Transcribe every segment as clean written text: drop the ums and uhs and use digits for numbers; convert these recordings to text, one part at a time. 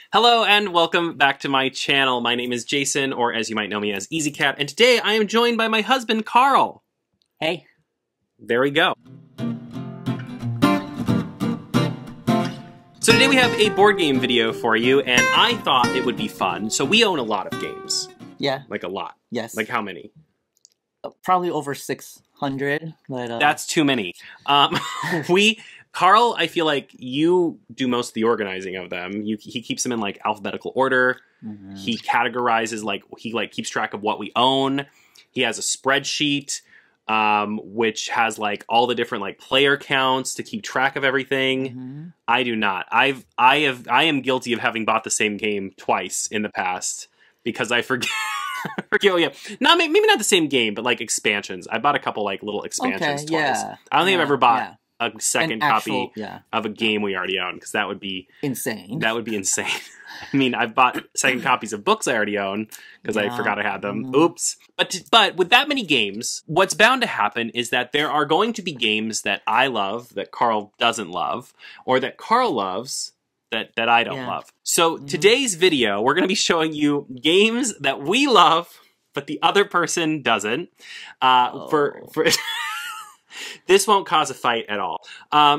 Hello and welcome back to my channel. My name is Jason, or as you might know me as EasyCat, and today I am joined by my husband, Carl. Hey. There we go. So today we have a board game video for you, and I thought it would be fun. So we own a lot of games. Yeah. Like a lot. Yes. Like how many? Probably over 600, but... That's too many. Carl, I feel like you do most of the organizing of them. He keeps them in like alphabetical order. Mm-hmm. He categorizes, he keeps track of what we own. He has a spreadsheet, which has like all the different like player counts to keep track of everything. Mm-hmm. I do not. I am guilty of having bought the same game twice in the past because I forget. Yeah, maybe not the same game, but like expansions. I bought a couple like little expansions twice. Yeah. I don't think I've ever bought a second copy of a game we already own, because that would be insane. That would be insane. I mean, I've bought second copies of books I already own because I forgot I had them. Mm-hmm. Oops. But with that many games, what's bound to happen is that there are going to be games that I love that Carl doesn't love, or that Carl loves that I don't love. So today's video, we're going to be showing you games that we love, but the other person doesn't. For This won't cause a fight at all.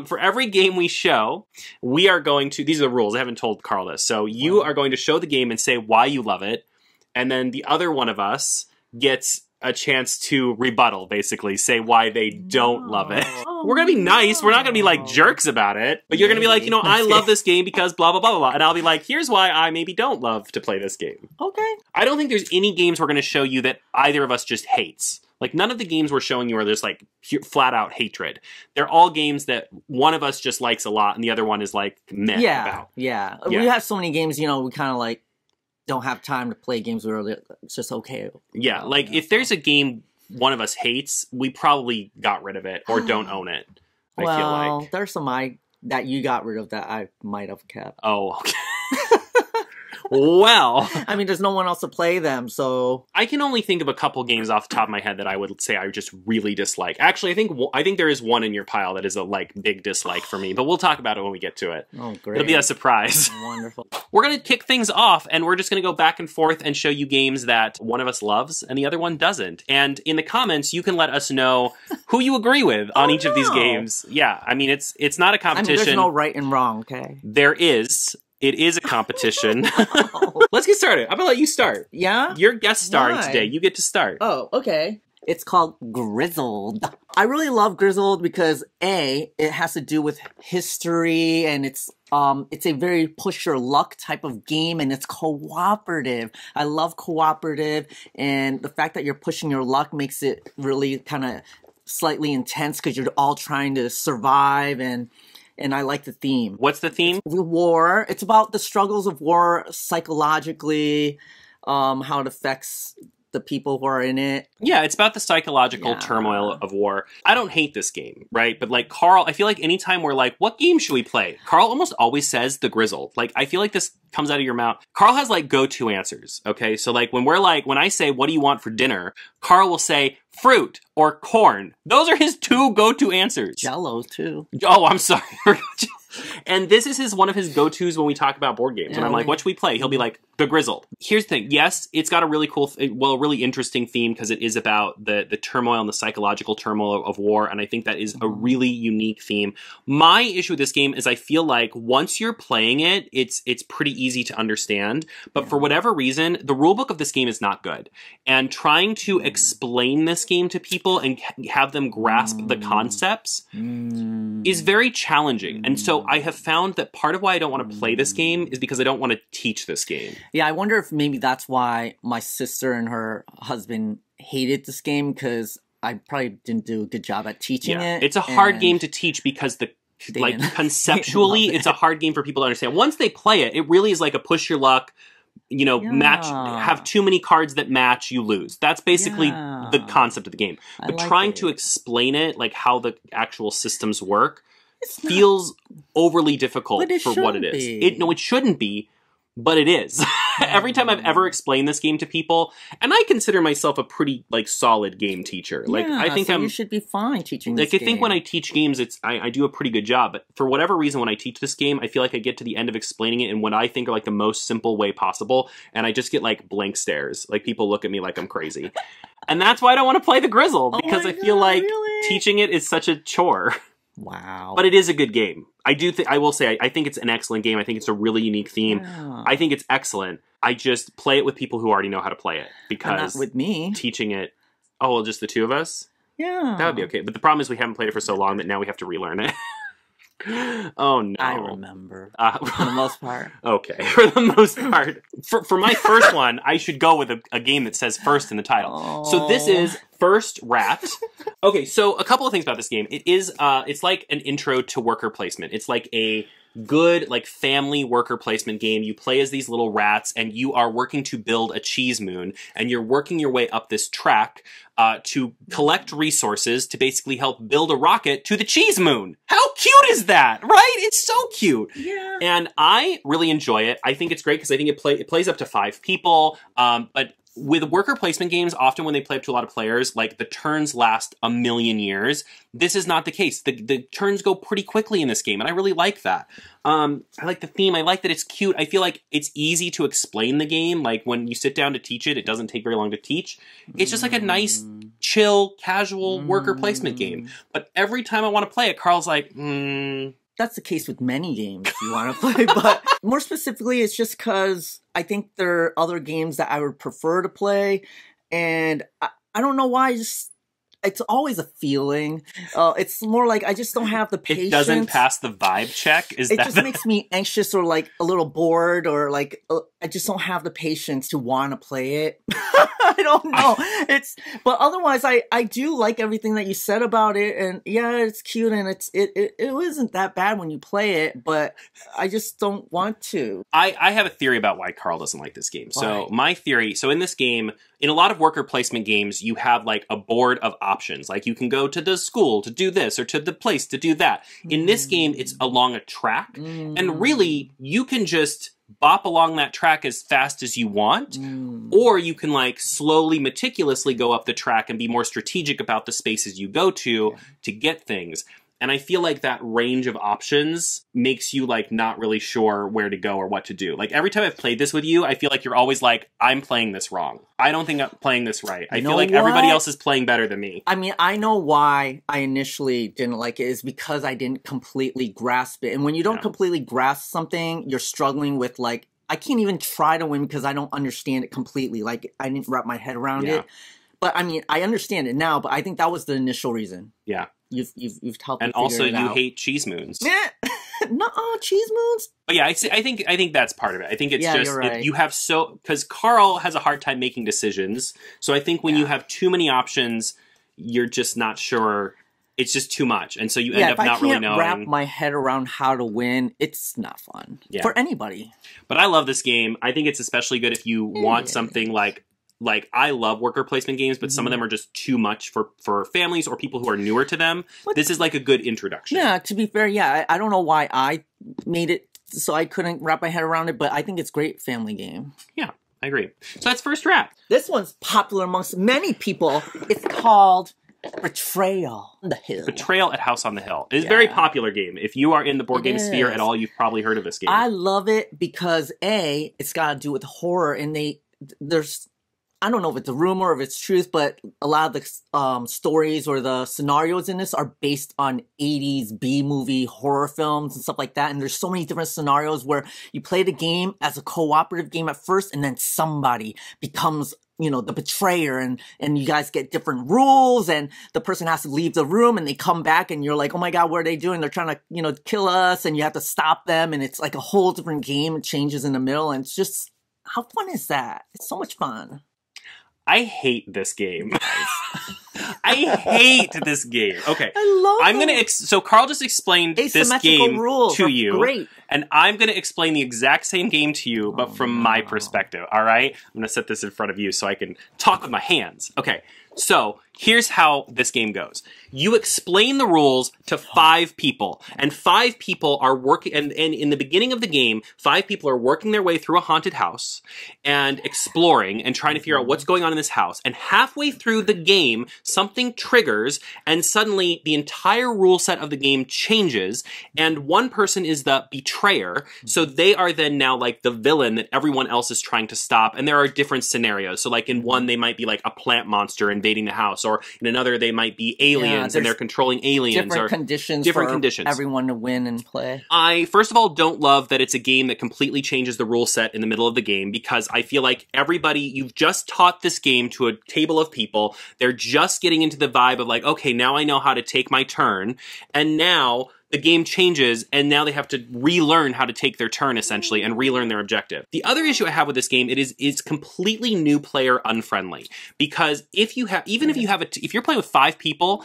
For every game we show, we are going to... These are the rules. I haven't told Carl this. So you are going to show the game and say why you love it. And then the other one of us gets a chance to rebuttal, basically. Say why they don't love it. We're going to be nice. We're not going to be like jerks about it. But you're going to be like, you know, I love this game because blah, blah, blah, blah. And I'll be like, here's why I maybe don't love to play this game. Okay. I don't think there's any games we're going to show you that either of us just hates. Like, none of the games we're showing you are just, like, flat-out hatred. They're all games that one of us just likes a lot, and the other one is, like, meh about. Yeah. We have so many games, you know, we kind of, like, don't have time to play games where it's just okay. Yeah, like, if there's a game one of us hates, we probably got rid of it or don't own it, I feel like. There's some that you got rid of that I might have kept. Oh, okay. Well, I mean, there's no one else to play them, so I can only think of a couple games off the top of my head that I would say I just really dislike. Actually, I think there is one in your pile that is a like big dislike for me, but we'll talk about it when we get to it. Oh, great! It'll be a surprise. Wonderful. We're gonna kick things off, and we're just gonna go back and forth and show you games that one of us loves and the other one doesn't. And in the comments, you can let us know who you agree with on each of these games. Yeah, I mean, it's not a competition. I mean, there's no right and wrong. Okay. There is. It is a competition. Let's get started. I'm gonna let you start. Yeah? You're guest starring today. You get to start. Oh, okay. It's called Grizzled. I really love Grizzled because it has to do with history, and it's a very push your luck type of game, and it's cooperative. I love cooperative, and the fact that you're pushing your luck makes it really kind of slightly intense because you're all trying to survive, and I like the theme. What's the theme? War. It's about the struggles of war psychologically, how it affects the people who are in it. Yeah, it's about the psychological turmoil of war. I don't hate this game, right? But like Carl, I feel like anytime we're like, what game should we play? Carl almost always says the Grizzled. Like, I feel like this comes out of your mouth. Carl has like go-to answers, okay? So like when I say, what do you want for dinner? Carl will say fruit or corn. Those are his two go-to answers. Jello too. Oh, I'm sorry. And this is one of his go-tos when we talk about board games. And I'm like, what should we play? He'll be like, the Grizzled. Here's the thing. Yes, it's got a really cool, really interesting theme because it is about the turmoil and the psychological turmoil of war. And I think that is a really unique theme. My issue with this game is I feel like once you're playing it, it's pretty easy to understand. But for whatever reason, the rulebook of this game is not good. And trying to explain this game to people and have them grasp the concepts is very challenging. And so I have found that part of why I don't want to play this game is because I don't want to teach this game. Yeah, I wonder if maybe that's why my sister and her husband hated this game, because I probably didn't do a good job at teaching it. It's a hard game to teach because conceptually, it's a hard game for people to understand. Once they play it, it really is like a push your luck, you know, have too many cards that match, you lose. That's basically the concept of the game. But trying to explain it, like how the actual systems work, feels overly difficult for what it is. No, it shouldn't be, but it is. every time I've ever explained this game to people, and I consider myself a pretty like solid game teacher. Like Yeah, I think so you should be fine teaching this like I think game. when I teach games, I do a pretty good job. But for whatever reason, when I teach this game, I feel like I get to the end of explaining it in what I think are like the most simple way possible, and I just get like blank stares. Like people look at me like I'm crazy, and that's why I don't want to play the Grizzle because I feel like teaching it is such a chore. Wow. But it is a good game. I will say, I think it's an excellent game. I think it's a really unique theme. Yeah. I think it's excellent. I just play it with people who already know how to play it because not with me. teaching it. Oh, well, just the two of us? Yeah. That would be okay. But the problem is we haven't played it for so long that now we have to relearn it. Oh, no. I remember. For the most part. Okay, for the most part. For my first one, I should go with a game that says first in the title. Oh. So this is First Rat. Okay, so a couple of things about this game. It is, it's like an intro to worker placement. It's like a good, like, family worker placement game. You play as these little rats, and you are working to build a cheese moon, and you're working your way up this track to collect resources to basically help build a rocket to the cheese moon. How cute is that, right? It's so cute. Yeah. And I really enjoy it. I think it's great because I think it plays up to 5 people, but with worker placement games, often when they play up to a lot of players, like the turns last a million years. This is not the case. The turns go pretty quickly in this game, and I really like that. I like the theme. I like that it's cute. I feel like it's easy to explain the game. Like when you sit down to teach it, it doesn't take very long to teach. It's just like a nice, chill, casual worker placement game. But every time I want to play it, Carl's like, That's the case with many games you want to play, but more specifically, it's just because I think there are other games that I would prefer to play, and I don't know why. It's always a feeling. It's more like I just don't have the patience. It doesn't pass the vibe check. It just makes me anxious or like a little bored or like I just don't have the patience to want to play it. I don't know. But otherwise I do like everything that you said about it, and yeah, it's cute and it isn't that bad when you play it, but I just don't want to. I have a theory about why Carl doesn't like this game. Why? So my theory, in this game, in a lot of worker placement games, you have like a board of options. Like you can go to the school to do this or to the place to do that. In this game, it's along a track. And really, you can just bop along that track as fast as you want, or you can like slowly, meticulously go up the track and be more strategic about the spaces you go to get things. And I feel like that range of options makes you like not really sure where to go or what to do. Like every time I've played this with you, I feel like you're always like, I'm playing this wrong. I don't think I'm playing this right. I feel like everybody else is playing better than me. I mean, I know why I initially didn't like it is because I didn't completely grasp it. And when you don't completely grasp something, you're struggling with like, I can't even try to win because I don't understand it completely. Like I didn't wrap my head around it. But I mean, I understand it now, but I think that was the initial reason. Yeah. You've helped me and also figure it you out. hate cheese moons. No, cheese moons. But yeah, I think that's part of it. I think it's just you're right. you have because Carl has a hard time making decisions. So I think when you have too many options, you're just not sure. It's just too much, and so you end up not really knowing. If I can't wrap my head around how to win, it's not fun for anybody. But I love this game. I think it's especially good if you want something like I love worker placement games, but some of them are just too much for families or people who are newer to them. But this is like a good introduction. Yeah, to be fair, I don't know why I made it so I couldn't wrap my head around it, but I think it's a great family game. Yeah, I agree. So that's First Rat. This one's popular amongst many people. It's called Betrayal on the Hill. Betrayal at House on the Hill. It is a very popular game. If you are in the board game sphere at all, you've probably heard of this game. I love it because it's got to do with horror, and there's I don't know if it's a rumor or if it's truth, but a lot of the stories or the scenarios in this are based on 80s B-movie horror films and stuff like that. And there's so many different scenarios where you play the game as a cooperative game at first, and then somebody becomes, the betrayer, and you guys get different rules, and the person has to leave the room, and they come back, and you're like, oh my god, what are they doing? They're trying to, kill us, and you have to stop them, and it's like a whole different game. It changes in the middle, and it's just, how fun is that? It's so much fun. I hate this game. I hate this game. Okay. I love it. So Carl just explained this game rules to you. Great. and I'm going to explain the exact same game to you, but from my perspective, all right? I'm going to set this in front of you so I can talk with my hands. Okay, so here's how this game goes. You explain the rules to 5 people, and 5 people are working, and in the beginning of the game, 5 people are working their way through a haunted house and exploring and trying to figure out what's going on in this house. And halfway through the game, something triggers, and suddenly the entire rule set of the game changes, and one person is the betrayer, so they are then now like the villain that everyone else is trying to stop, and there are different scenarios. So like in one, they might be like a plant monster invading the house, or in another, they might be aliens and they're controlling aliens. Different conditions for everyone to win and play. I, first of all, don't love that it's a game that completely changes the rule set in the middle of the game, because I feel like everybody, you've just taught this game to a table of people. They're just getting into the vibe of like, okay, now I know how to take my turn. And now the game changes, and now they have to relearn how to take their turn, essentially, and relearn their objective. The other issue I have with this game, it's completely new player unfriendly, because if you're playing with 5 people,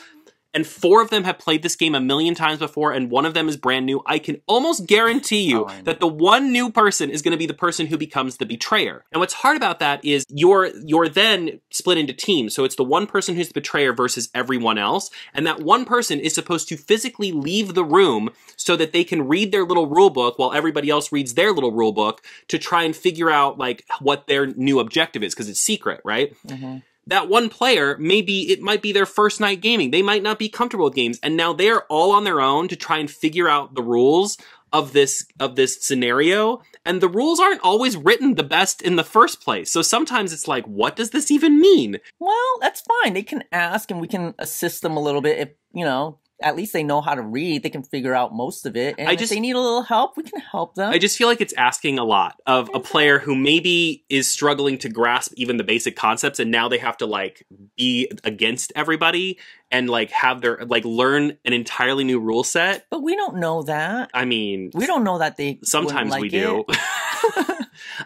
and 4 of them have played this game a million times before, and one of them is brand new, I can almost guarantee you that the one new person is going to be the person who becomes the betrayer. And what's hard about that is you're then split into teams. So it's the one person who's the betrayer versus everyone else, and that one person is supposed to physically leave the room so that they can read their little rule book while everybody else reads their little rule book to try and figure out like what their new objective is, because it's secret, right? Mm-hmm. That one player, it might be their first night gaming. They might not be comfortable with games, and now they're all on their own to try and figure out the rules of this scenario. And the rules aren't always written the best in the first place. So sometimes it's like, what does this even mean? Well, that's fine. They can ask, and we can assist them a little bit if, at least they know how to read. They can figure out most of it. And if they need a little help, we can help them. I just feel like it's asking a lot of a player who maybe is struggling to grasp even the basic concepts, and now they have to like be against everybody and like have their learn an entirely new rule set. But we don't know that. I mean, we don't know that they sometimes like we do.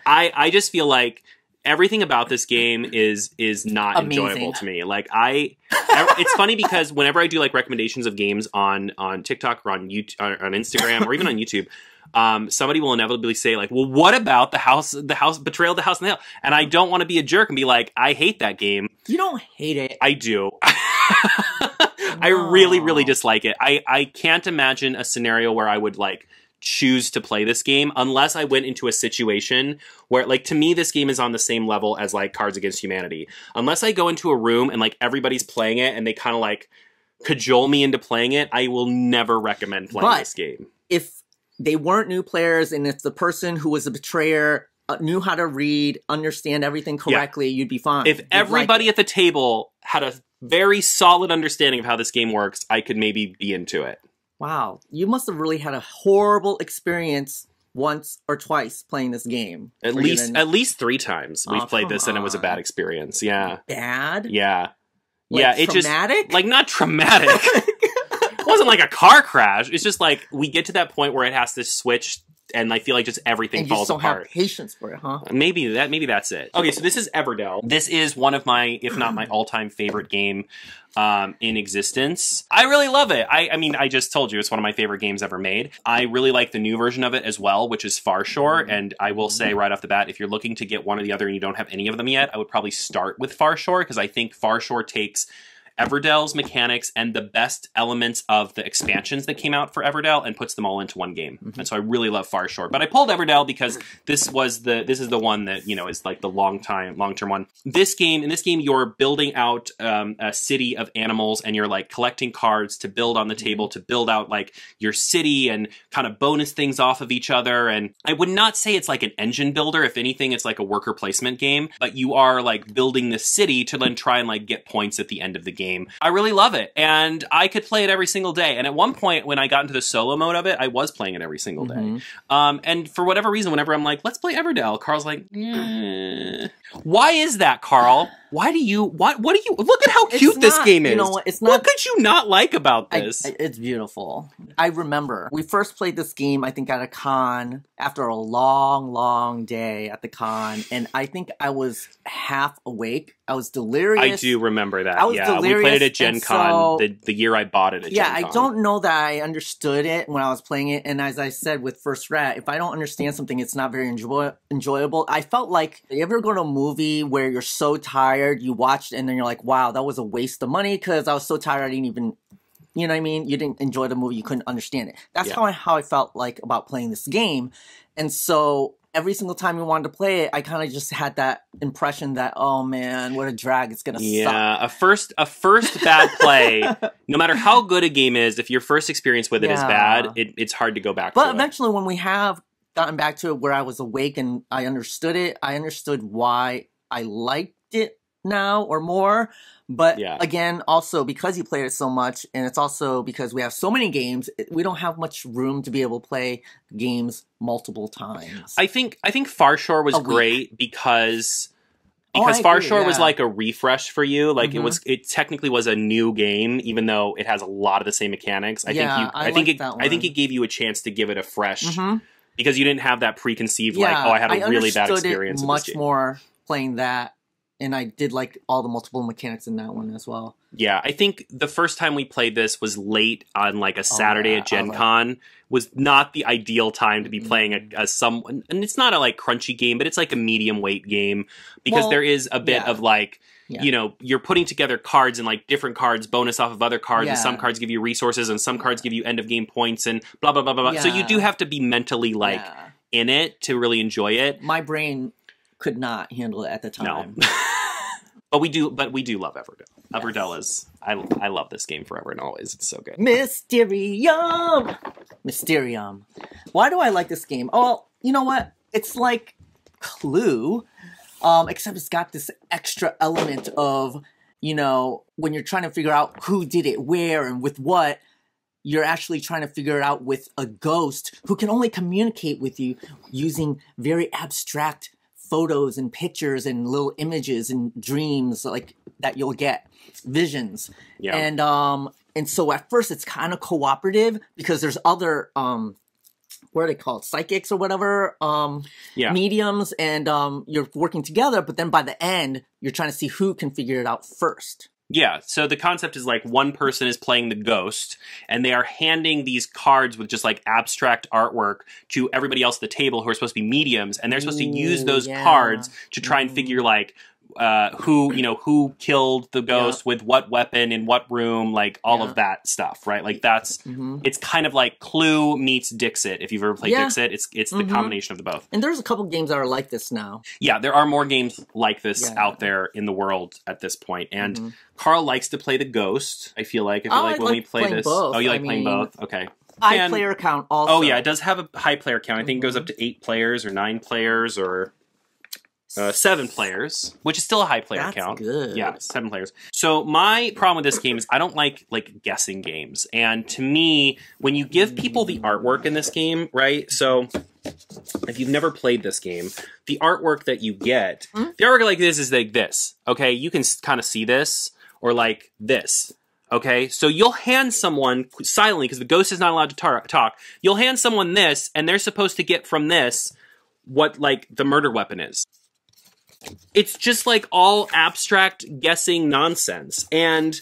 I just feel like everything about this game is not amazing. Enjoyable to me. Like it's funny because whenever I do like recommendations of games on TikTok or on YouTube, on Instagram or even on YouTube, somebody will inevitably say like, well, what about the house Betrayal of the House on the Hill? And I don't want to be a jerk and be like, I hate that game. You don't hate it. I do. I really, really dislike it. I can't imagine a scenario where I would like choose to play this game unless I went into a situation where, like, to me, this game is on the same level as like Cards Against Humanity. Unless I go into a room and like everybody's playing it and they kind of like cajole me into playing it, I will never recommend playing this game. If they weren't new players and if the person who was a betrayer knew how to read, understand everything correctly, you'd be fine. If everybody at the table had a very solid understanding of how this game works, I could maybe be into it. Wow, you must have really had a horrible experience once or twice playing this game. At least 3 times we've played this, and it was a bad experience. Yeah, bad. Yeah, like, traumatic. Like not traumatic. It wasn't like a car crash. It's just like we get to that point where it has to switch. And I feel like just everything falls apart. And you just don't have patience for it, huh? Maybe that's it. Okay, so this is Everdell. This is one of my, if not my all-time favorite game in existence. I really love it. I mean, I just told you it's one of my favorite games ever made. I really like the new version of it as well, which is Far Shore. And I will say right off the bat, if you're looking to get one or the other and you don't have any of them yet, I would probably start with Far Shore, because I think Far Shore takes Everdell's mechanics and the best elements of the expansions that came out for Everdell and puts them all into one game. Mm-hmm. And so I really love Far Shore. But I pulled Everdell because this is the one that, is like the long-term one. In this game, you're building out a city of animals, and you're like collecting cards to build on the table to build out like your city and kind of bonus things off of each other. And I would not say it's like an engine builder. If anything, it's like a worker placement game, but you are like building the city to then try and like get points at the end of the game. I really love it, and I could play it every single day. And at one point, when I got into the solo mode of it, I was playing it every single day. And for whatever reason, whenever I'm like, let's play Everdell, Carl's like, Why is that, Carl? Why do you, what do you, look at how cute this game is. You know what? It's not. What could you not like about this? It's beautiful. I remember we first played this game, I think, at a con after a long, long day at the con. And I think I was half awake. I was delirious. I do remember that. I was delirious. We played it at Gen Con the year I bought it at Gen Con. I don't know that I understood it when I was playing it. And as I said with First Rat, if I don't understand something, it's not very enjoyable. I felt like, you ever go to a movie where you're so tired, you watched it, and then you're like, wow, that was a waste of money because I was so tired I didn't even, you know what I mean? You didn't enjoy the movie, you couldn't understand it. That's how I felt like about playing this game. And so every single time you wanted to play it, I kind of just had that impression that, oh man, what a drag, it's gonna suck. Yeah, a first bad play, no matter how good a game is, if your first experience with it is bad, it's hard to go back to it. But eventually when we have gotten back to it where I was awake and I understood why I liked it now or more. But again, also because you played it so much, and it's also because we have so many games, we don't have much room to be able to play games multiple times. I think Far Shore was great because Far Shore was like a refresh for you. Like it technically was a new game, even though it has a lot of the same mechanics. I think it gave you a chance to give it a fresh because you didn't have that preconceived I had a really bad experience. Much more playing that. And I did like all the multiple mechanics in that one as well. Yeah, I think the first time we played this was late on like a Saturday at Gen Con. Was not the ideal time to be playing and it's not a like crunchy game, but it's like a medium weight game because there is a bit of like, you know, you're putting together cards and like different cards bonus off of other cards and some cards give you resources and some cards give you end of game points and blah, blah, blah, blah. So you do have to be mentally like in it to really enjoy it. My brain could not handle it at the time. No. But we do love Everdell. Yes. Everdell is I love this game forever and always. It's so good. Mysterium. Why do I like this game? Oh, you know what? It's like Clue, except it's got this extra element of, you know, when you're trying to figure out who did it, where, and with what, you're actually trying to figure it out with a ghost who can only communicate with you using very abstract photos and pictures and little images and dreams like that you'll get, visions. Yeah. And so at first it's kind of cooperative because there's other what are they called? Psychics or whatever, mediums, and you're working together, but then by the end you're trying to see who can figure it out first. Yeah, so the concept is like one person is playing the ghost, and they are handing these cards with just like abstract artwork to everybody else at the table who are supposed to be mediums, and they're supposed to use those cards to try and figure like who killed the ghost with what weapon in what room, like all of that stuff, right? Like that's it's kind of like Clue meets Dixit. If you've ever played Dixit, it's the combination of the both. And there's a couple games that are like this now. Yeah, there are more games like this out there in the world at this point. And Carl likes to play the ghost. I feel like when we play this, both. You like playing both? Okay. High player count also. Oh yeah, it does have a high player count. I think it goes up to 8 players or 9 players or 7 players, which is still a high player count. Good. Yeah, 7 players. So my problem with this game is I don't like guessing games. And to me, when you give people the artwork in this game, right? So if you've never played this game, the artwork that you get, the artwork like this is like this. Okay, you can kind of see this or like this. Okay, so you'll hand someone silently because the ghost is not allowed to talk. You'll hand someone this, and they're supposed to get from this what like the murder weapon is. It's just like all abstract guessing nonsense, and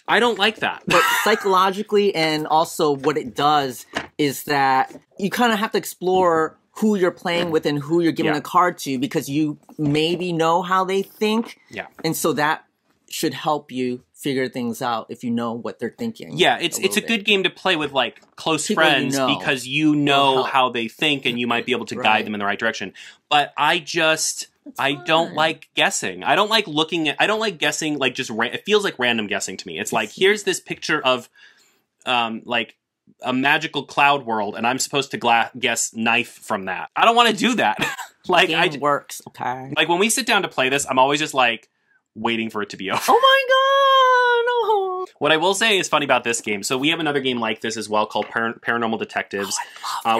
I don't like that. But psychologically, and also what it does is that you kind of have to explore who you're playing with and who you're giving a card to because you maybe know how they think. Yeah. And so that should help you figure things out if you know what they're thinking. Yeah, it's a good game to play with like close friends because you know how they think and you might be able to guide them in the right direction. But I don't like guessing. I don't like guessing like just it feels like random guessing to me. It's like here's this picture of like a magical cloud world and I'm supposed to guess knife from that. I don't want to do that. Like it works, okay. Like when we sit down to play this, I'm always just like waiting for it to be over. Oh my god, no. What I will say is funny about this game, so we have another game like this as well called Paranormal Detectives,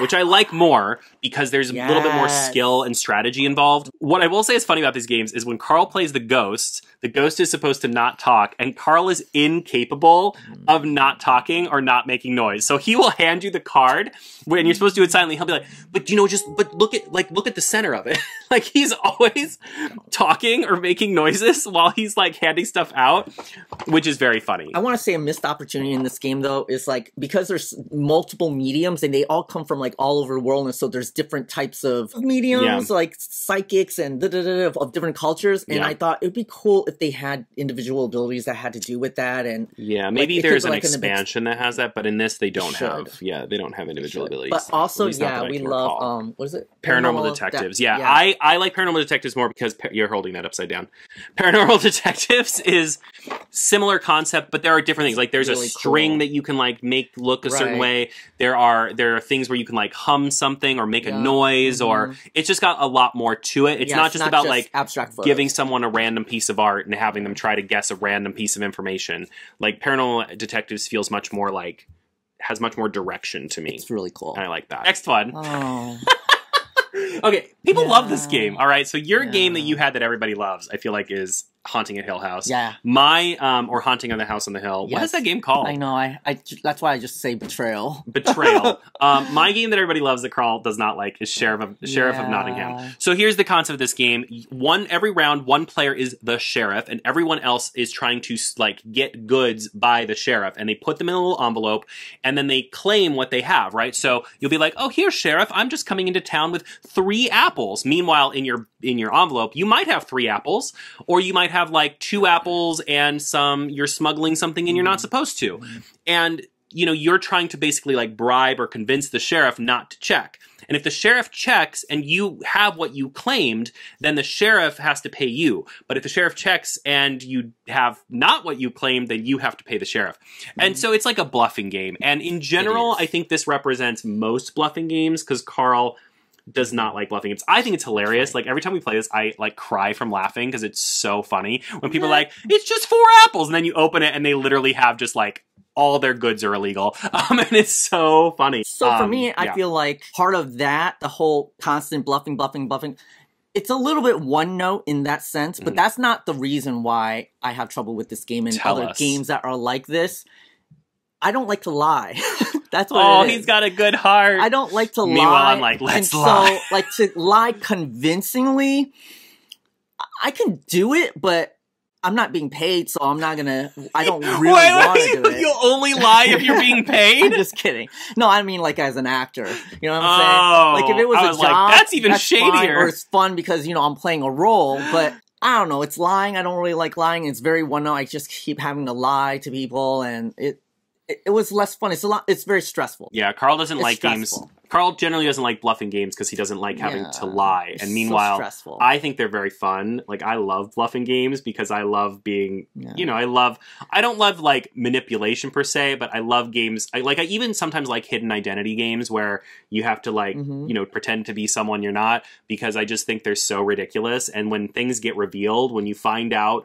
which I like more because there's a little bit more skill and strategy involved. What I will say is funny about these games is when Carl plays the ghost is supposed to not talk, and Carl is incapable of not talking or not making noise. So he will hand you the card when you're supposed to do it silently. He'll be like, but look at the center of it. Like he's always talking or making noises while he's like handing stuff out, which is very funny. I want to say a missed opportunity in this game though is like, because there's multiple mediums and they all come from like all over the world, and so there's different types of mediums, like psychics and of different cultures. And I thought it'd be cool if they had individual abilities that had to do with that. And maybe there's an expansion that has that, but in this they don't have. Yeah, they don't have individual abilities. But also, we love what is it? Paranormal Detectives. I like Paranormal Detectives more because you're holding that upside down. Paranormal Detectives is similar concept, but there are different things. Like there's really a string that you can like make look a certain way. There are things where you can like hum something or make a noise, or it's just got a lot more to it. It's not just about like abstract giving someone a random piece of art and having them try to guess a random piece of information. Like Paranormal Detectives feels much more like, has much more direction to me. It's really cool. I like that. Next one. Oh. Okay, people love this game. All right, so your game that you had that everybody loves, I feel like, is Haunting at Hill House. Yeah. My, or Haunting on the House on the Hill. What is that game called? I know, that's why I just say Betrayal. Betrayal. My game that everybody loves that Carl does not like is Sheriff of Nottingham. So here's the concept of this game. Every round, one player is the sheriff, and everyone else is trying to, like, get goods by the sheriff, and they put them in a little envelope, and then they claim what they have, right? So you'll be like, oh, here, sheriff, I'm just coming into town with 3 apples. Meanwhile, in your envelope, you might have 3 apples, or you might have like 2 apples and you're smuggling something and you're not supposed to. And, you're trying to basically like bribe or convince the sheriff not to check. And if the sheriff checks and you have what you claimed, then the sheriff has to pay you. But if the sheriff checks and you have not what you claimed, then you have to pay the sheriff. And so it's like a bluffing game. And in general, I think this represents most bluffing games because Carl does not like bluffing. I think it's hilarious. Like every time we play this, I like cry from laughing because it's so funny when people are like, it's just 4 apples. And then you open it and they literally have just like all their goods are illegal. And it's so funny. So for me, I feel like part of that, the whole constant bluffing, it's a little bit one note in that sense, but that's not the reason why I have trouble with this game and other games that are like this. I don't like to lie. That's what it is. He's got a good heart. I don't like to lie. Meanwhile, I'm like, let's lie. So, like, to lie convincingly, I can do it, but I'm not being paid, so I'm not gonna, I don't really want to do it. You'll only lie if you're being paid? I'm just kidding. No, I mean like as an actor. You know what I'm saying? Like if it was a job, that's even shadier. Fine, or it's fun because, I'm playing a role, but I don't know, it's lying. I don't really like lying. It's very one note. I just keep having to lie to people, and it was less fun. It's very stressful. Yeah, Carl doesn't like games. Carl generally doesn't like bluffing games because he doesn't like having to lie. And meanwhile, I think they're very fun. Like, I love bluffing games because I love being, I don't love like manipulation per se, but I love games. I even sometimes like hidden identity games where you have to like, pretend to be someone you're not, because I just think they're so ridiculous. And when things get revealed, when you find out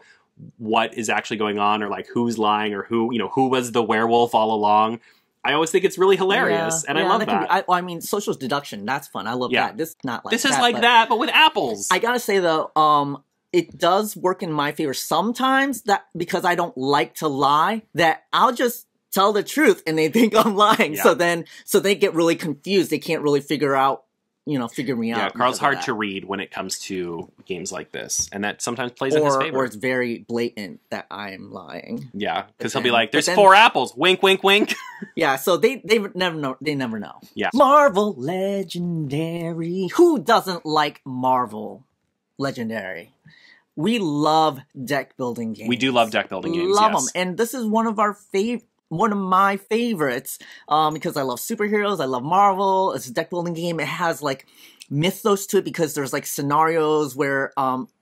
what is actually going on, or like who's lying, or who was the werewolf all along, I always think it's really hilarious, and I love that. I mean, social deduction, that's fun. I love that. This is not like this is like that, but with apples. I gotta say though, it does work in my favor sometimes, that because I don't like to lie, that I'll just tell the truth and they think I'm lying. Yeah. So they get really confused. They can't really figure me out. Yeah, Carl's hard to read when it comes to games like this, and that sometimes plays in his favor. Or it's very blatant that I'm lying. Yeah, because he'll be like, "There's 4 apples." Wink, wink, wink. Yeah, so they never know. They never know. Yeah. Marvel Legendary. Who doesn't like Marvel Legendary? We love deck building games. We do love deck building games. Love them, and this is one of my favorites, because I love superheroes, I love Marvel. It's a deck building game. It has like mythos to it because there's like scenarios where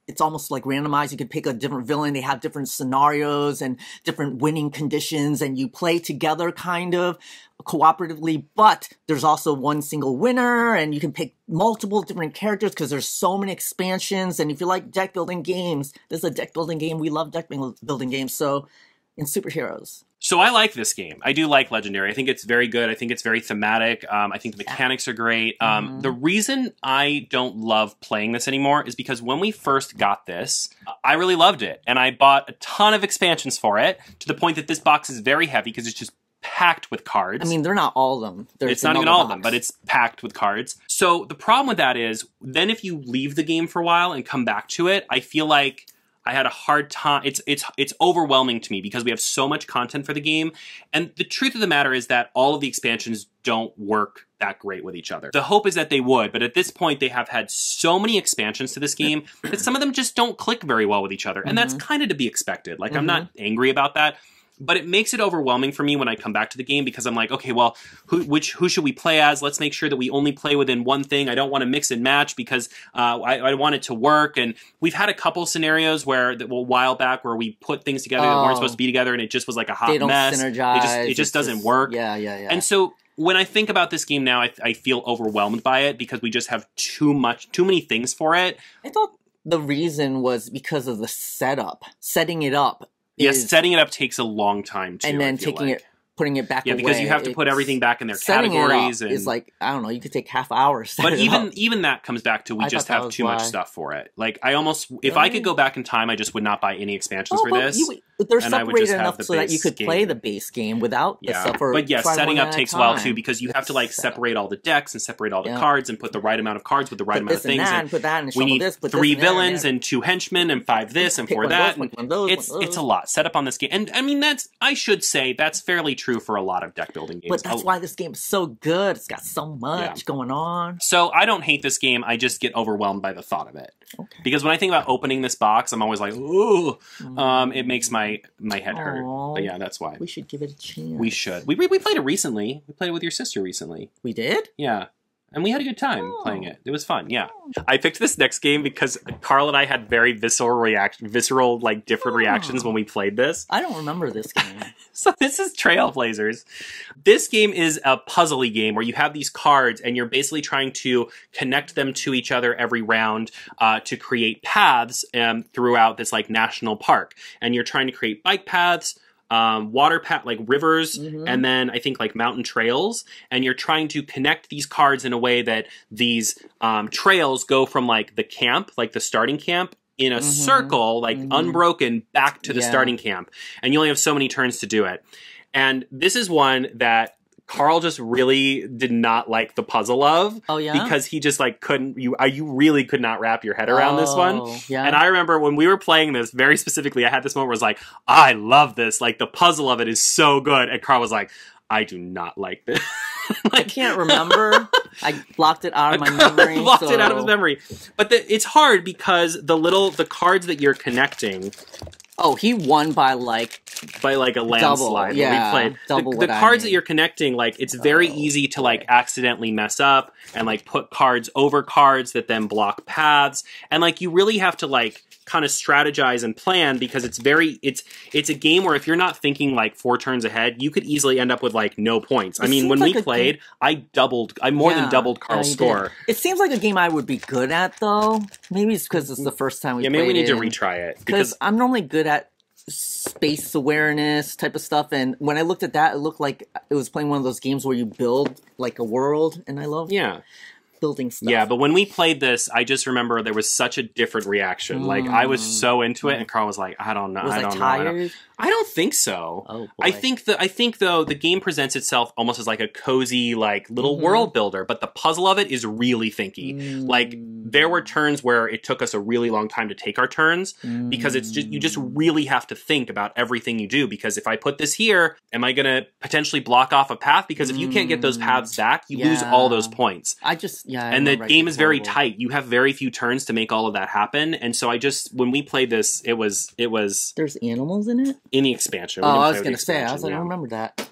it's almost like randomized. You could pick a different villain. They have different scenarios and different winning conditions, and you play together kind of cooperatively, but there's also one single winner, and you can pick multiple different characters because there's so many expansions. And if you like deck building games, this is a deck building game. We love deck building games. So in superheroes. So I like this game. I do like Legendary. I think it's very good. I think it's very thematic. I think the mechanics are great. The reason I don't love playing this anymore is because when we first got this, I really loved it. And I bought a ton of expansions for it to the point that this box is very heavy because it's just packed with cards. I mean, they're not all of them. It's not even all of them, but it's packed with cards. So the problem with that is then if you leave the game for a while and come back to it, I feel like I had a hard time. It's overwhelming to me because we have so much content for the game. And the truth of the matter is that all of the expansions don't work that great with each other. The hope is that they would, but at this point they have had so many expansions to this game that some of them just don't click very well with each other. And that's kind of to be expected. Like, I'm not angry about that. But it makes it overwhelming for me when I come back to the game because I'm like, okay, well, who should we play as? Let's make sure that we only play within one thing. I don't want to mix and match because I want it to work. And we've had a couple scenarios where, a while back, where we put things together that weren't supposed to be together, and it just was like a hot mess. Synergize. It just doesn't work. Yeah. And so when I think about this game now, I feel overwhelmed by it because we just have too many things for it. I thought the reason was because of the setup, setting it up. Yes, setting it up takes a long time too. And then putting it back away. Yeah, because you have to put everything back in their categories. Setting it up is like, I don't know, you could take half hours. But even that comes back to we just have too much stuff for it. Like, if I could go back in time, I just would not buy any expansions for this. They're separated enough so that you could play the base game without the stuff. But yeah, setting up takes a while too because you have to like separate all the decks and separate all the cards and put the right amount of cards with the right amount of things. And put that and we need 3 villains and 2 henchmen and 5 this and 4 that. It's a lot set up on this game. And I mean, I should say that's fairly true for a lot of deck building games. But that's why this game is so good. It's got so much going on. So I don't hate this game. I just get overwhelmed by the thought of it. Okay. Because when I think about opening this box, I'm always like, ooh, it makes my head hurt. But yeah, that's why. We should give it a chance. We should. We played it recently. We played it with your sister recently. We did? Yeah. And we had a good time playing it. It was fun, yeah. I picked this next game because Carl and I had very visceral, like, different reactions when we played this. I don't remember this game. So this is Trailblazers. This game is a puzzly game where you have these cards and you're basically trying to connect them to each other every round to create paths throughout this, like, national park. And you're trying to create bike paths, water path, like rivers, and then I think like mountain trails, and you're trying to connect these cards in a way that these trails go from like the camp, like the starting camp, in a circle, like unbroken, back to the starting camp, and you only have so many turns to do it. And this is one that Carl just really did not like the puzzle of. Oh, yeah? Because he just like couldn't, you really could not wrap your head around this one. Yeah. And I remember when we were playing this, very specifically, I had this moment where I was like, I love this. Like, the puzzle of it is so good. And Carl was like, I do not like this. I can't remember. I blocked it out of my memory. Blocked it out of his memory. But it's hard because the cards that you're connecting. Oh, he won by like a landslide. Yeah, we played. The cards that you're connecting, like, it's very easy to like accidentally mess up and like put cards over cards that then block paths, and like you really have to like kind of strategize and plan because it's a game where if you're not thinking like 4 turns ahead, you could easily end up with like no points. I mean, when we played, I more than doubled Carl's score. It seems like a game I would be good at though. Maybe it's because it's the first time we played it. Yeah, maybe we need to retry it because I'm normally good at space awareness type of stuff, and when I looked at that, it looked like it was playing one of those games where you build like a world, and I love building stuff. Yeah, but when we played this, I just remember there was such a different reaction. Like, I was so into it, and Carl was like, I don't know. I don't know. I don't think so. Oh, boy. I think though the game presents itself almost as like a cozy like little world builder, but the puzzle of it is really thinky. Like, there were turns where it took us a really long time to take our turns because it's just you just really have to think about everything you do, because if I put this here, am I going to potentially block off a path? Because if you can't get those paths back, you lose all those points. And the game is very tight. You have very few turns to make all of that happen. And so when we played this, it was there's animals in it? In the expansion. I was going to say, I don't remember that.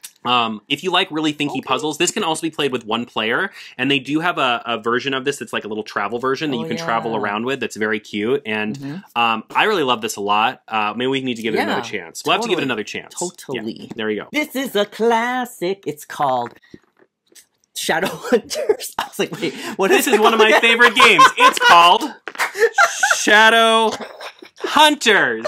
If you like really thinky puzzles, this can also be played with one player, and they do have a version of this that's like a little travel version that you can travel around with that's very cute, and I really love this a lot. Maybe we need to give it another chance. We'll have to give it another chance. Totally. Yeah, there you go. This is a classic. It's called Shadow Hunters. I was like, wait, what is This is one of my favorite games. It's called Shadow Hunters.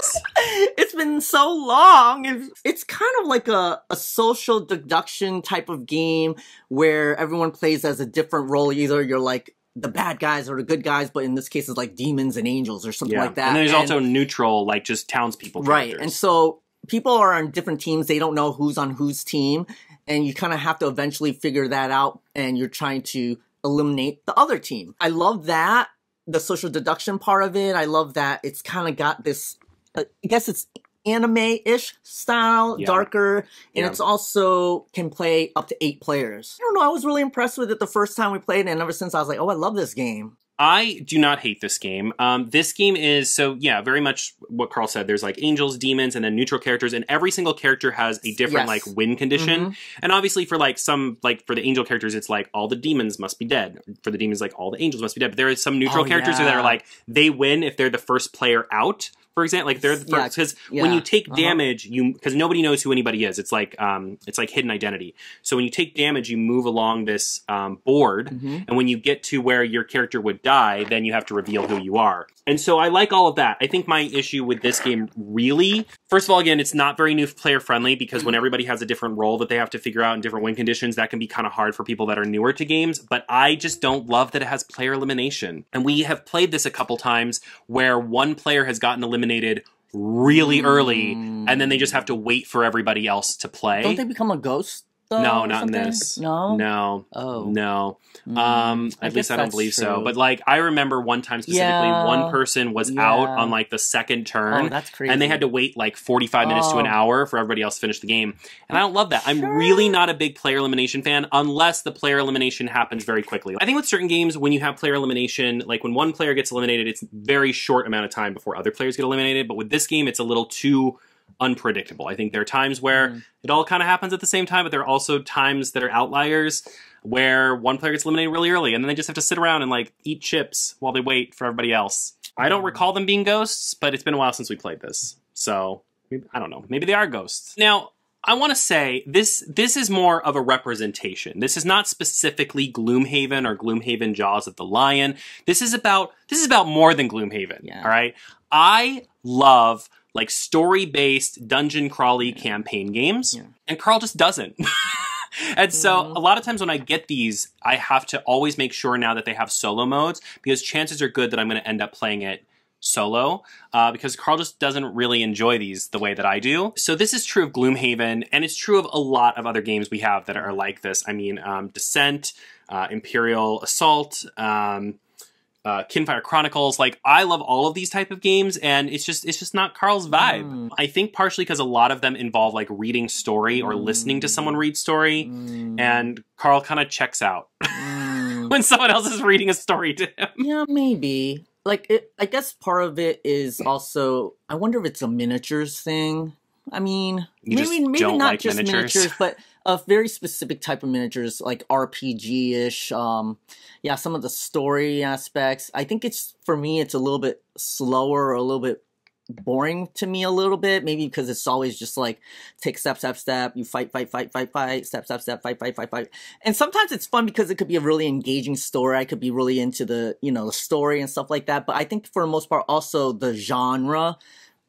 It's been so long. It's kind of like a social deduction type of game where everyone plays as a different role. Either you're like the bad guys or the good guys, but in this case, it's like demons and angels or something like that. And there's also neutral, like just townspeople characters. Right, and so people are on different teams. They don't know who's on whose team, and you kind of have to eventually figure that out, and you're trying to eliminate the other team. I love that, the social deduction part of it. I love that it's kind of got this, I guess it's anime-ish style, darker, and it's also can play up to 8 players. I don't know, I was really impressed with it the first time we played it, and ever since I was like, oh, I love this game. I do not hate this game. This game is, so yeah, very much what Carl said. There's like angels, demons, and then neutral characters, and every single character has a different like win condition. And obviously for like some, like for the angel characters, it's like all the demons must be dead. For the demons, like all the angels must be dead. But there are some neutral characters that are like, they win if they're the first player out. For example, like they're the first, because when you take damage, because nobody knows who anybody is. It's like hidden identity. So when you take damage, you move along this board, and when you get to where your character would die, then you have to reveal who you are. And so I like all of that. I think my issue with this game really, first of all, again, it's not very new player friendly because when everybody has a different role that they have to figure out in different win conditions, that can be kind of hard for people that are newer to games. But I just don't love that it has player elimination. And we have played this a couple times where one player has gotten eliminated really early, and then they just have to wait for everybody else to play. Don't they become a ghost? No, not in this. No? No. Oh. No. At least I don't believe so. But like, I remember one time specifically, one person was out on like the second turn. Oh, that's crazy. And they had to wait like 45 minutes to an hour for everybody else to finish the game. And I don't love that. I'm really not a big player elimination fan unless the player elimination happens very quickly. I think with certain games, when you have player elimination, like when one player gets eliminated, it's very short amount of time before other players get eliminated. But with this game, it's a little too unpredictable. I think there are times where it all kind of happens at the same time, but there are also times that are outliers where one player gets eliminated really early and then they just have to sit around and like eat chips while they wait for everybody else. I don't recall them being ghosts, but it's been a while since we played this. So, I don't know. Maybe they are ghosts. Now, I want to say this is more of a representation. This is not specifically Gloomhaven or Gloomhaven Jaws of the Lion. This is about more than Gloomhaven, all right? I love like story-based dungeon crawly campaign games, and Carl just doesn't. And so a lot of times when I get these, I have to always make sure now that they have solo modes, because chances are good that I'm going to end up playing it solo, because Carl just doesn't really enjoy these the way that I do. So this is true of Gloomhaven, and it's true of a lot of other games we have that are like this. I mean, Descent, Imperial Assault, Kinfire Chronicles. Like, I love all of these type of games, and it's just not Carl's vibe. I think partially because a lot of them involve like reading story or listening to someone read story, and Carl kind of checks out when someone else is reading a story to him. Yeah, maybe. Like, I guess part of it is also, I wonder if it's a miniatures thing. I mean, maybe not like just miniatures, but a very specific type of miniatures, like RPG-ish. Yeah, some of the story aspects. I think for me, it's a little bit slower or a little bit boring to me a little bit. Maybe because it's always just like, take step, you fight, step, fight. And sometimes it's fun because it could be a really engaging story. I could be really into the story and stuff like that. But I think for the most part, also the genre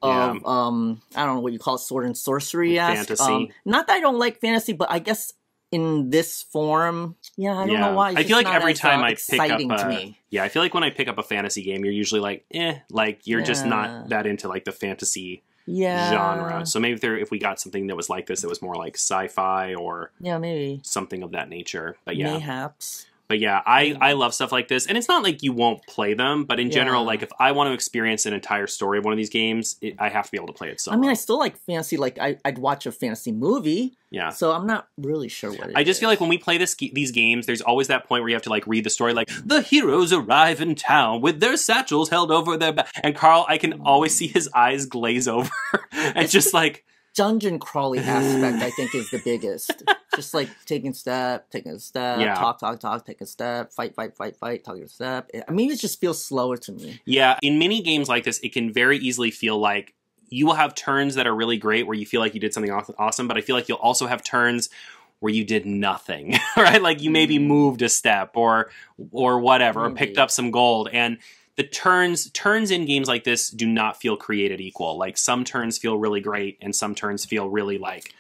of I don't know what you call it, sword and sorcery, fantasy. Not that I don't like fantasy, but I guess in this form, I don't know why. I feel like every time I pick up I feel like when I pick up a fantasy game, you're usually like, like you're just not that into like the fantasy genre. So maybe if we got something that was like this, it was more like sci-fi or maybe something of that nature. But mayhaps. But yeah, I love stuff like this. And it's not like you won't play them, but in general, like if I want to experience an entire story of one of these games, I have to be able to play it solo. I mean, I still like fantasy. Like I'd watch a fantasy movie. Yeah. So I'm not really sure what it is. I just feel like when we play these games, there's always that point where you have to like read the story, like the heroes arrive in town with their satchels held over their back. And Carl, I can always see his eyes glaze over and just like dungeon crawly aspect, I think, is the biggest. Just like taking a step, talk, take a step, fight, taking a step. I mean, it just feels slower to me. Yeah, in mini games like this, it can very easily feel like you will have turns that are really great where you feel like you did something awesome, but I feel like you'll also have turns where you did nothing, right? Like you maybe moved a step or whatever, or picked up some gold, and the turns in games like this do not feel created equal. Like some turns feel really great and some turns feel really like,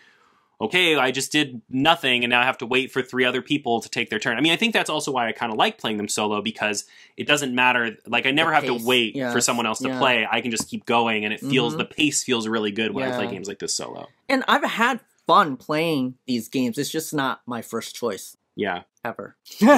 okay, I just did nothing and now I have to wait for 3 other people to take their turn. I mean, I think that's also why I kind of like playing them solo, because it doesn't matter. Like I never have to wait for someone else to play. I can just keep going, and it feels, the pace feels really good when I play games like this solo. And I've had fun playing these games. It's just not my first choice. Yeah. Ever. Ever.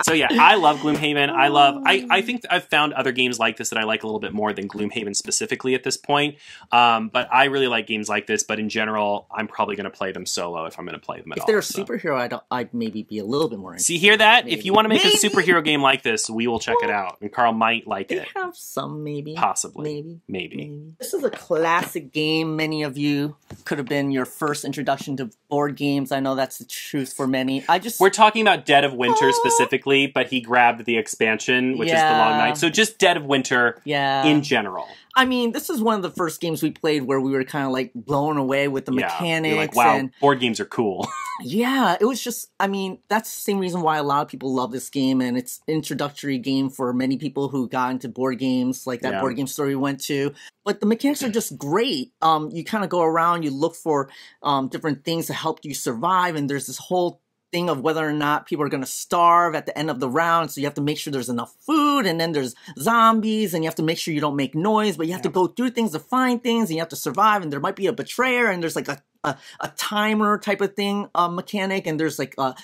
So yeah, I love Gloomhaven. I think I've found other games like this that I like a little bit more than Gloomhaven specifically at this point. But I really like games like this, but in general, I'm probably going to play them solo if I'm going to play them at all. If they're a superhero, I'd maybe be a little bit more interested. See, hear that? Maybe. If you want to make a superhero game like this, we will check it out. And Carl might like it. They have some, maybe. Possibly. Maybe. This is a classic game. Many of you could have been your first introduction to board games. I know that's the truth for many. We're talking about Dead of Winter specifically, but he grabbed the expansion, which is The Long Night. So just Dead of Winter in general. I mean, this is one of the first games we played where we were kind of like blown away with the mechanics. Like, wow, board games are cool. Yeah, it was just, I mean, that's the same reason why a lot of people love this game, and it's an introductory game for many people who got into board games, like that board game store we went to. But the mechanics are just great. You kind of go around, you look for different things to help you survive, and there's this whole thing of whether or not people are going to starve at the end of the round, so you have to make sure there's enough food, and then there's zombies, and you have to make sure you don't make noise, but you have to go through things to find things, and you have to survive, and there might be a betrayer, and there's like a timer type of thing mechanic, and there's like a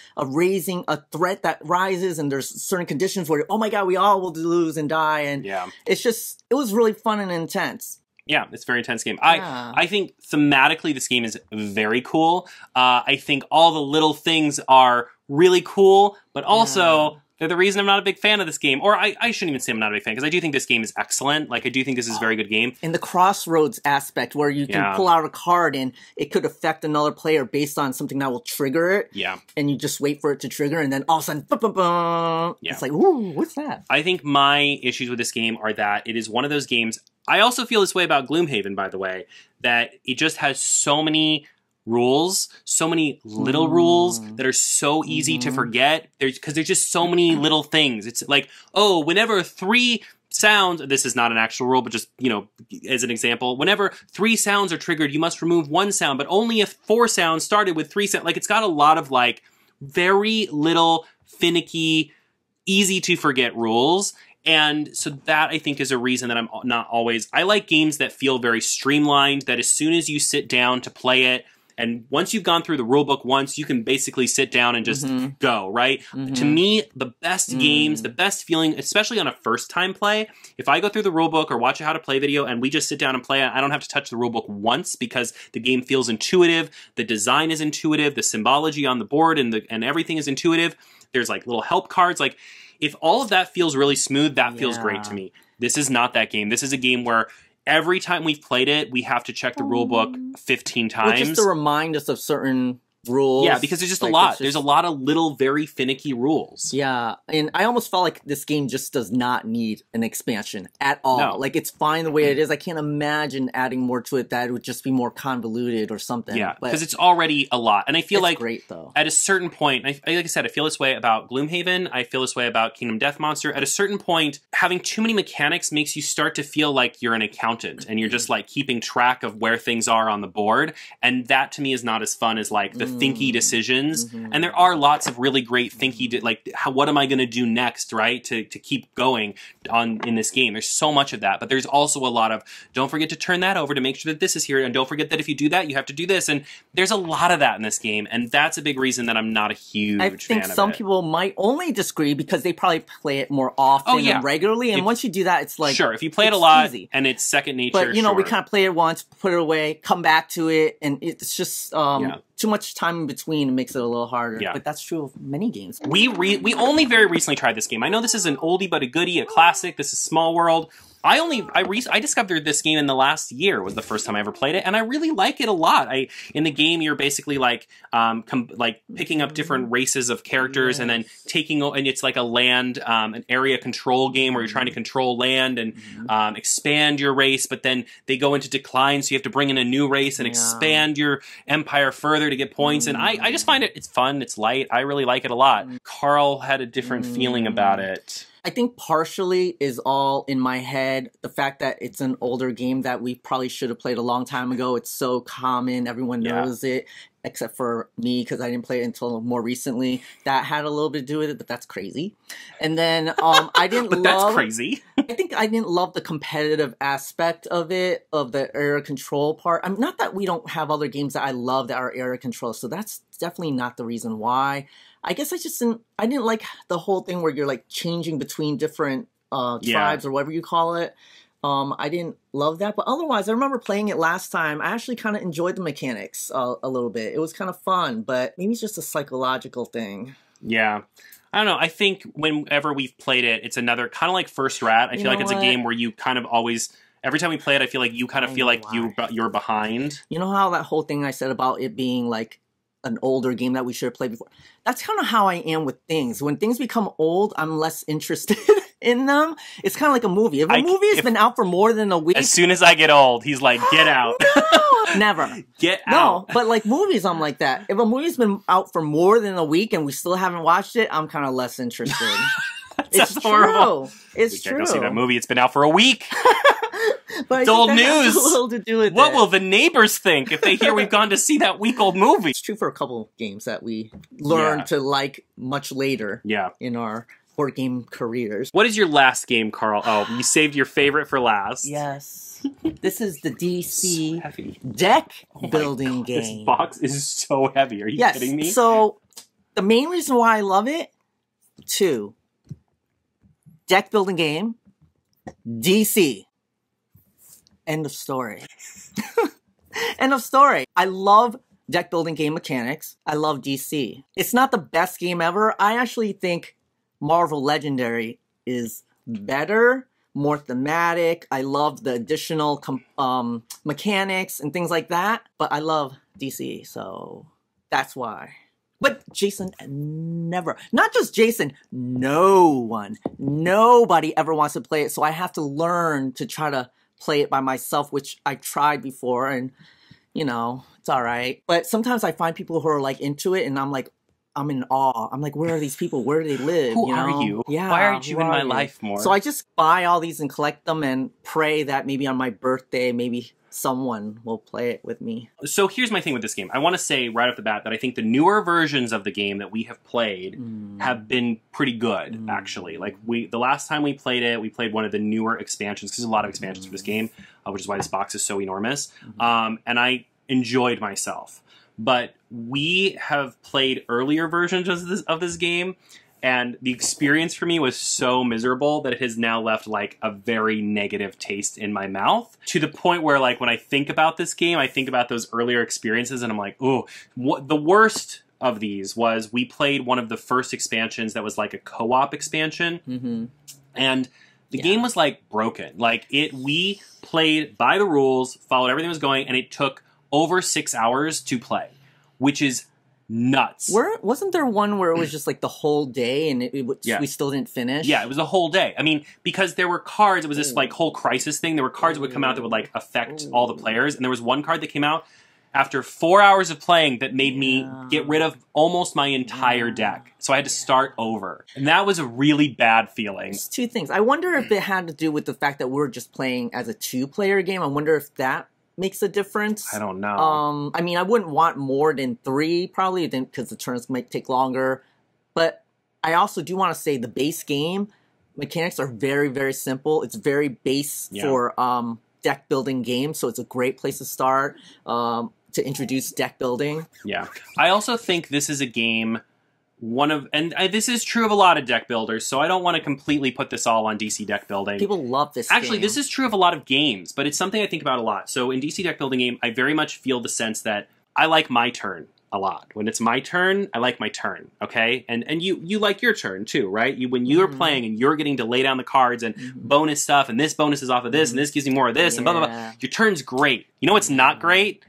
threat that rises, and there's certain conditions where, oh my god, we all will lose and die, and it's just, it was really fun and intense. Yeah, it's a very intense game. I think thematically this game is very cool. I think all the little things are really cool, but also they're the reason I'm not a big fan of this game. Or I shouldn't even say I'm not a big fan, because I do think this game is excellent. Like, I do think this is a very good game. And the crossroads aspect, where you can pull out a card and it could affect another player based on something that will trigger it. Yeah. And you just wait for it to trigger, and then all of a sudden, it's like, ooh, what's that? I think my issues with this game are that it is one of those games. I also feel this way about Gloomhaven, by the way, that it just has so many rules, so many little rules that are so easy to forget. Because there's just so many little things. It's like, oh, whenever 3 sounds, this is not an actual rule, but just, you know, as an example, whenever 3 sounds are triggered, you must remove 1 sound, but only if 4 sounds started with 3 sounds. Like, it's got a lot of, like, very little, finicky, easy to forget rules. And so that, I think, is a reason that I'm not always... I like games that feel very streamlined, that as soon as you sit down to play it, and once you've gone through the rulebook once, you can basically sit down and just go, right? To me, the best games, the best feeling, especially on a first-time play, if I go through the rulebook or watch a how to play video and we just sit down and play it, I don't have to touch the rulebook once because the game feels intuitive, the design is intuitive, the symbology on the board and everything is intuitive. There's like little help cards. Like, if all of that feels really smooth, that feels great to me. This is not that game. This is a game where every time we've played it, we have to check the rulebook 15 times. Well, just to remind us of certain rules. Yeah, because there's just like, a lot. There's a lot of little, very finicky rules. Yeah, and I almost felt like this game just does not need an expansion at all. No. Like, it's fine the way it is. I can't imagine adding more to it that it would just be more convoluted or something. Yeah, because it's already a lot. And I feel like great, though. At a certain point, like I said, I feel this way about Gloomhaven. I feel this way about Kingdom Death Monster. At a certain point, having too many mechanics makes you start to feel like you're an accountant and you're just like keeping track of where things are on the board. And that to me is not as fun as like the thinky decisions. And there are lots of really great thinky, like, what am I going to do next, right? To keep going in this game. There's so much of that, but there's also a lot of, don't forget to turn that over to make sure that this is here, and don't forget that if you do that, you have to do this. And there's a lot of that in this game, and that's a big reason that I'm not a huge fan of it. I think some people might only disagree because they probably play it more often and regularly, and once you do that, it's like, sure, if you play it a lot and it's second nature, but you know, we kind of play it once, put it away, come back to it, and it's just too much time in between makes it a little harder. Yeah. But that's true of many games. We only very recently tried this game. I know this is an oldie but a goodie, a classic. This is Small World. I discovered this game in the last year was the first time I ever played it, and I really like it a lot. In the game, you're basically like picking up different races of characters and then and it's like a land, an area control game where you're trying to control land and expand your race, but then they go into decline, so you have to bring in a new race and expand your empire further to get points. And I just find it's fun, it's light. I really like it a lot. Carl had a different feeling about it. I think partially is all in my head. The fact that it's an older game that we probably should have played a long time ago. It's so common. Everyone knows it, except for me because I didn't play it until more recently. That had a little bit to do with it, but that's crazy. And then I didn't but that's crazy. I think I didn't love the competitive aspect of it, of the area control part. I'm not that we don't have other games that I love that are area control, so that's definitely not the reason why. I guess I didn't like the whole thing where you're like changing between different tribes or whatever you call it. I didn't love that, but otherwise I remember playing it last time. I actually kind of enjoyed the mechanics a little bit. It was kind of fun, but maybe it's just a psychological thing. Yeah. I don't know. I think whenever we've played it, it's another kind of like First Rat. I feel like it's a game where you kind of always, every time we play it, I feel like you kind of feel like you're behind. You know how that whole thing I said about it being like an older game that we should have played before? That's kind of how I am with things. When things become old, I'm less interested in them. It's kind of like a movie. If a movie has been out for more than a week... As soon as I get old, he's like, get out. No, never. Get out. No, but like movies, I'm like that. If a movie's been out for more than a week and we still haven't watched it, I'm kind of less interested. It's horrible. It's true. Go see that movie. It's been out for a week. But it's old news. A little to do with what will the neighbors think if they hear we've gone to see that week-old movie? It's true for a couple games that we learned to like much later in our board game careers. What is your last game, Carl? Oh, you saved your favorite for last. Yes. This is the DC deck building game. This box is so heavy. Are you kidding me? So the main reason why I love it, deck building game, DC. End of story. End of story. I love deck building game mechanics. I love DC. It's not the best game ever. I actually think Marvel Legendary is better, more thematic. I love the additional mechanics and things like that. But I love DC, so that's why. But Jason never, not just Jason, nobody ever wants to play it. So I have to learn to try to play it by myself, which I tried before, and you know, it's all right. But sometimes I find people who are like into it, and I'm like, I'm in awe. I'm like, where are these people? Where do they live? Who are you? Yeah, why aren't you in my life more? So I just buy all these and collect them and pray that maybe on my birthday, maybe someone will play it with me. So here's my thing with this game. I want to say right off the bat that I think the newer versions of the game that we have played have been pretty good, actually. Like the last time we played it, we played one of the newer expansions, because there's a lot of expansions for this game, which is why this box is so enormous. And I enjoyed myself. But we have played earlier versions of this game, and the experience for me was so miserable that it has now left like a very negative taste in my mouth, to the point where like when I think about this game, I think about those earlier experiences and I'm like, oh, the worst of these was we played one of the first expansions that was like a co-op expansion. And the game was like broken. Like we played by the rules, followed everything was going, and it took over 6 hours to play, which is nuts. Wasn't there one where it was just like the whole day and we still didn't finish? Yeah, it was a whole day. I mean, because there were cards, it was this like whole crisis thing. There were cards that would come out that would like affect all the players. And there was one card that came out after 4 hours of playing that made me get rid of almost my entire deck. So I had to start over. And that was a really bad feeling. There's two things. I wonder if it had to do with the fact that we're just playing as a two-player game. I wonder if that makes a difference. I don't know. I mean, I wouldn't want more than 3, probably, because the turns might take longer. But I also do want to say the base game mechanics are very, very simple. It's very base for deck building games, so it's a great place to start to introduce deck building. Yeah. I also think this is a game... this is true of a lot of deck builders, so I don't want to completely put this all on DC deck building. People love this Actually, this is true of a lot of games, but it's something I think about a lot. So in DC deck building game, I very much feel the sense that I like my turn a lot. When it's my turn, I like my turn, okay? And you like your turn too, right? When you're playing and you're getting to lay down the cards and bonus stuff, and this bonus is off of this, and this gives you more of this, and blah, blah, blah. Your turn's great. You know what's not great?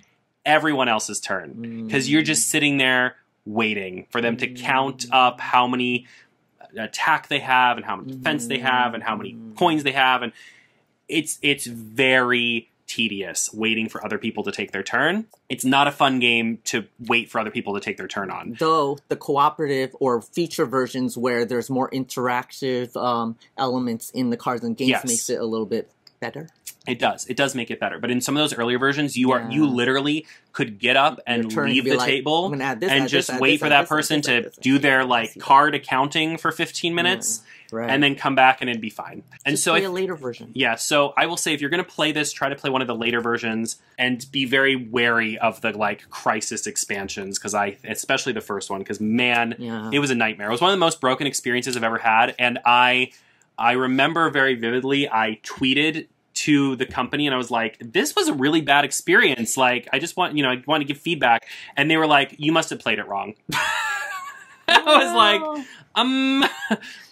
Everyone else's turn. Because you're just sitting there waiting for them to count up how many attack they have and how many defense they have and how many coins they have, and it's very tedious waiting for other people to take their turn. It's not a fun game to wait for other people to take their turn on. Though the cooperative or feature versions where there's more interactive elements in the cards and games makes it a little bit better. It does. It does make it better. But in some of those earlier versions, you literally could get up and leave the table and just wait for that person to do their card accounting for 15 minutes. Right. And then come back and it'd be fine. And just so play a later version. Yeah, so I will say if you're going to play this, try to play one of the later versions and be very wary of the crisis expansions especially the first one, because man, it was a nightmare. It was one of the most broken experiences I've ever had, and I remember very vividly I tweeted to the company and I was like, this was a really bad experience. I just want, I want to give feedback, and they were like, you must have played it wrong. I was like,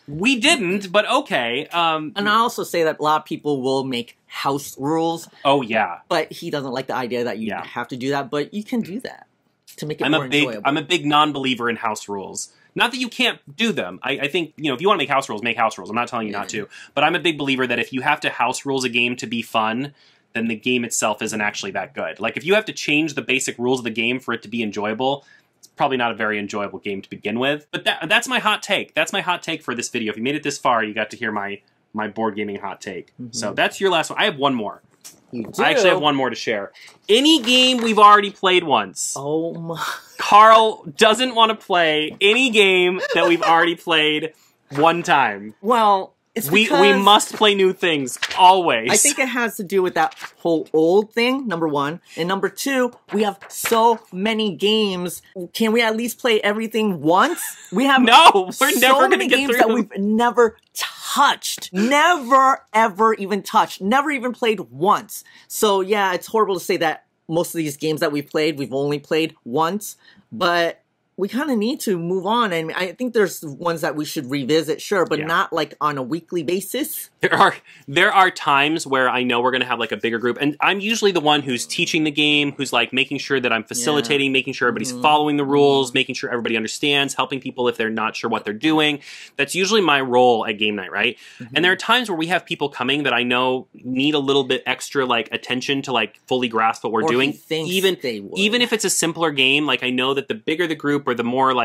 we didn't, but okay. And I also say that a lot of people will make house rules. Oh, yeah. But he doesn't like the idea that you have to do that, but you can do that to make it more enjoyable. I'm a big non-believer in house rules. Not that you can't do them. I think, if you want to make house rules, make house rules. I'm not telling you not to. But I'm a big believer that if you have to house rules a game to be fun, then the game itself isn't actually that good. If you have to change the basic rules of the game for it to be enjoyable, probably not a very enjoyable game to begin with. But that's my hot take. That's my hot take for this video. If you made it this far, you got to hear my board gaming hot take. So that's your last one. I have one more. You do? I actually have one more to share. Any game we've already played once. Oh my. Carl doesn't want to play any game that we've already played one time. Well, it's because we must play new things, always. I think it has to do with that whole old thing, number one. And number two, we have so many games. Can we at least play everything once? We have no, we're never going to get games through that them. we've never touched. Never, ever even touched. Never even played once. So yeah, it's horrible to say that most of these games that we've only played once. But we kind of need to move on, and I think there's ones that we should revisit, sure, but not on a weekly basis. There are times where I know we're going to have a bigger group, and I'm usually the one who's teaching the game, who's making sure that I'm facilitating, making sure everybody's following the rules, making sure everybody understands, helping people if they're not sure what they're doing. That's usually my role at game night, right? And there are times where we have people coming that I know need a little bit extra attention to fully grasp what we're doing. Even if it's a simpler game, I know that the bigger the group or the more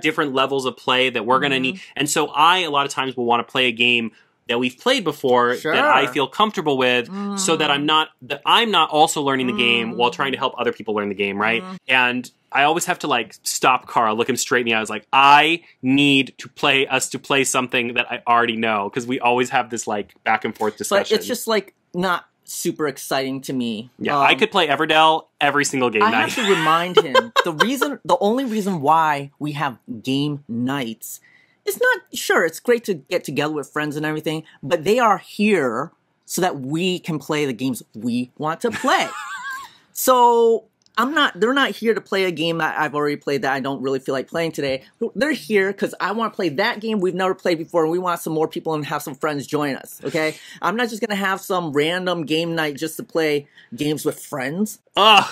different levels of play that we're going to need. And so a lot of times will want to play a game that we've played before that I feel comfortable with, so that I'm not also learning the game while trying to help other people learn the game, right? And I always have to stop Carl, look him straight in the eye. I was like, I need to play something that I already know, because we always have this back and forth discussion. But it's just not super exciting to me. Yeah, I could play Everdell every single game night. I have to remind him, the only reason why we have game nights, it's not, sure, it's great to get together with friends and everything, but they are here so that we can play the games we want to play. So they're not here to play a game that I've already played that I don't really feel like playing today. They're here because I want to play that game we've never played before, and we want some more people and have some friends join us, okay? I'm not just going to have some random game night just to play games with friends. Ugh!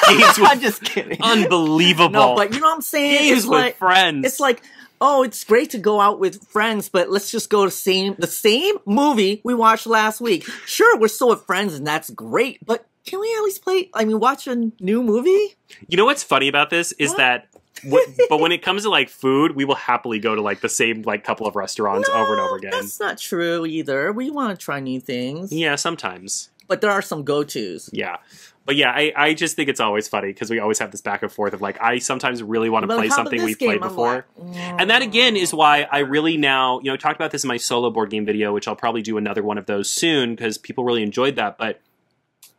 Games with I'm just kidding. Unbelievable. No, but you know what I'm saying? Games with friends. It's oh, it's great to go out with friends, but let's just go to the same movie we watched last week. Sure, we're still with friends, and that's great, but can we at least watch a new movie? You know what's funny about this is that, but when it comes to food, we will happily go to the same couple of restaurants over and over again. That's not true either. We want to try new things. Yeah, sometimes. But there are some go-tos. Yeah. But yeah, I just think it's always funny because we always have this back and forth of I sometimes really want to play something we've played before. And that again is why I really now, I talked about this in my solo board game video, which I'll probably do another one of those soon because people really enjoyed that. But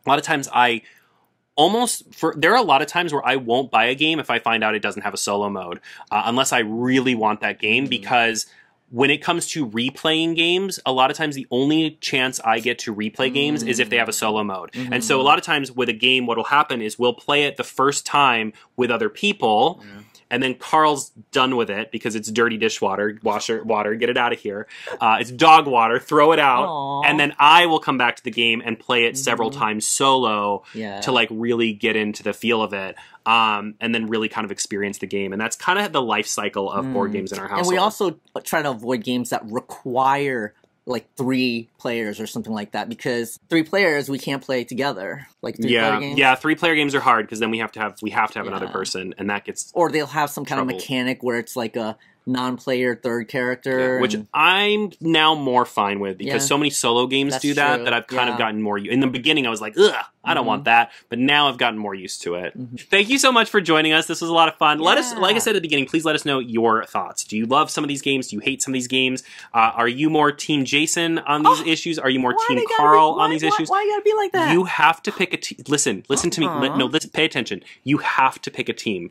a lot of times there are a lot of times where I won't buy a game if I find out it doesn't have a solo mode, unless I really want that game, because when it comes to replaying games, a lot of times the only chance I get to replay games is if they have a solo mode. And so a lot of times with a game, what will happen is we'll play it the first time with other people, and then Carl's done with it because it's dirty dishwater, water, get it out of here. It's dog water, throw it out. Aww. And then I will come back to the game and play it several times solo to really get into the feel of it. And then really kind of experience the game. And that's kind of the life cycle of board games in our household. And we also try to avoid games that require like 3 players or something like that, because 3 players we can't play together. Like 3-player games. Yeah, 3-player games are hard because then we have to have another person, and that gets or they'll have some kind of mechanic where it's like a non-player third character, which I'm now more fine with because so many solo games do that that I've kind of gotten more. In the beginning, I was like, ugh, I don't want that, but now I've gotten more used to it. Thank you so much for joining us. This was a lot of fun. Let us, like I said at the beginning, please let us know your thoughts. Do you love some of these games? Do you hate some of these games? Are you more Team Jason on these issues? Are you more Team Carl on these issues? Why you gotta be like that? You have to pick a team. Listen to me. No, listen, pay attention. You have to pick a team.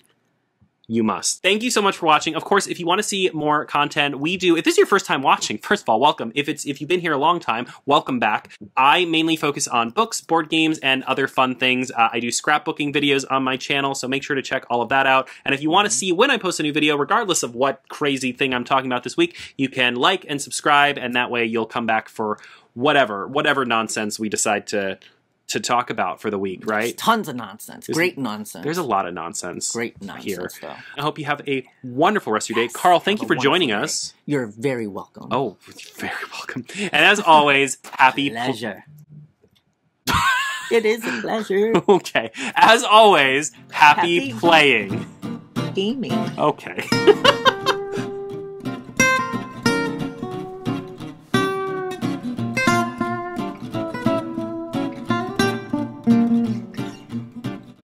You must. Thank you so much for watching. Of course, if you want to see more content, we do. If this is your first time watching, first of all, welcome. If you've been here a long time, welcome back. I mainly focus on books, board games, and other fun things. I do scrapbooking videos on my channel, so make sure to check all of that out. And if you want to see when I post a new video, regardless of what crazy thing I'm talking about this week, you can like and subscribe, and that way you'll come back for whatever nonsense we decide to talk about for the week, right? There's tons of nonsense. Great nonsense. There's a lot of nonsense. Great nonsense here. Though. I hope you have a wonderful rest of your day. Carl, thank you for joining us. You're very welcome. Oh, very welcome. And as always, happy pleasure. It is a pleasure. Okay. As always, happy playing. Gaming. Okay.